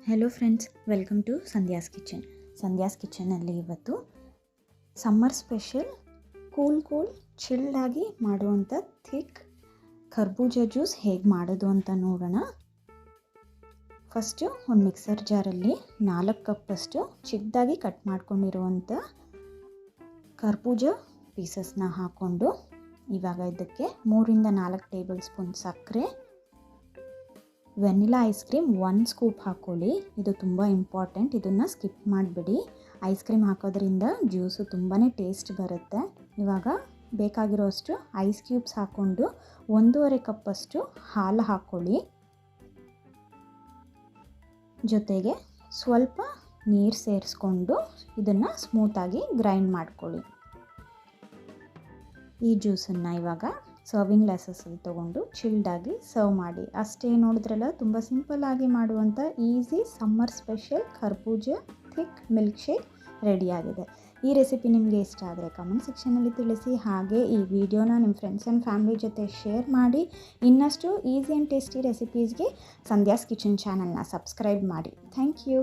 Hello friends, welcome to Sandhya's kitchen. Sandhya's ಕಿಚನಲ್ಲಿ ಇವತ್ತು summer special cool ಚಿಲ್ಡಾಗಿ ಮಾಡುವಂಥ ಥಿಕ್ ಕರ್ಬೂಜ ಜ್ಯೂಸ್ ಹೇಗೆ ಮಾಡೋದು ಅಂತ ನೋಡೋಣ. ಫಸ್ಟು ಒಂದು ಮಿಕ್ಸರ್ ಜಾರಲ್ಲಿ 4 ಕಪ್ಪಷ್ಟು ಚಿಕ್ಕದಾಗಿ ಕಟ್ ಮಾಡ್ಕೊಂಡಿರುವಂಥ ಕರ್ಬೂಜ ಪೀಸಸ್ನ ಹಾಕ್ಕೊಂಡು ಇವಾಗ ಇದಕ್ಕೆ 3 ರಿಂದ 4 ಟೇಬಲ್ ಸ್ಪೂನ್ ಸಕ್ಕರೆ, ವೆನಿಲಾ ಐಸ್ ಕ್ರೀಮ್ 1 ಸ್ಕೂಪ್ ಹಾಕ್ಕೊಳ್ಳಿ. ಇದು ತುಂಬ ಇಂಪಾರ್ಟೆಂಟ್, ಇದನ್ನು ಸ್ಕಿಪ್ ಮಾಡಿಬಿಡಿ. ಐಸ್ ಕ್ರೀಮ್ ಹಾಕೋದ್ರಿಂದ ಜ್ಯೂಸು ತುಂಬಾ ಟೇಸ್ಟ್ ಬರುತ್ತೆ. ಇವಾಗ ಬೇಕಾಗಿರೋಷ್ಟು ಐಸ್ ಕ್ಯೂಬ್ಸ್ ಹಾಕ್ಕೊಂಡು 1.5 ಕಪ್ಪಷ್ಟು ಹಾಲು ಹಾಕ್ಕೊಳ್ಳಿ. ಜೊತೆಗೆ ಸ್ವಲ್ಪ ನೀರು ಸೇರಿಸ್ಕೊಂಡು ಇದನ್ನು ಸ್ಮೂತಾಗಿ ಗ್ರೈಂಡ್ ಮಾಡ್ಕೊಳ್ಳಿ. ಈ ಜ್ಯೂಸನ್ನು ಇವಾಗ ಸರ್ವಿಂಗ್ ಗ್ಲಾಸಸ್ಸಲ್ಲಿ ತೊಗೊಂಡು ಚಿಲ್ಡಾಗಿ ಸರ್ವ್ ಮಾಡಿ. ಅಷ್ಟೇ, ನೋಡಿದ್ರಲ್ಲ, ತುಂಬ ಸಿಂಪಲ್ಲಾಗಿ ಮಾಡುವಂಥ ಈಸಿ ಸಮ್ಮರ್ ಸ್ಪೆಷಲ್ ಕರ್ಬೂಜ ಥಿಕ್ ಮಿಲ್ಕ್ ಶೇಕ್ ರೆಡಿಯಾಗಿದೆ. ಈ ರೆಸಿಪಿ ನಿಮಗೆ ಇಷ್ಟ ಆದರೆ ಕಮೆಂಟ್ ಸೆಕ್ಷನಲ್ಲಿ ತಿಳಿಸಿ. ಹಾಗೆ ಈ ವಿಡಿಯೋನ ನಿಮ್ಮ ಫ್ರೆಂಡ್ಸ್ ಆ್ಯಂಡ್ ಫ್ಯಾಮಿಲಿ ಜೊತೆ ಶೇರ್ ಮಾಡಿ. ಇನ್ನಷ್ಟು ಈಸಿ ಆ್ಯಂಡ್ ಟೇಸ್ಟಿ ರೆಸಿಪೀಸ್ಗೆ ಸಂಧ್ಯಾಸ್ ಕಿಚನ್ ಚಾನಲ್ನ ಸಬ್ಸ್ಕ್ರೈಬ್ ಮಾಡಿ. Thank you.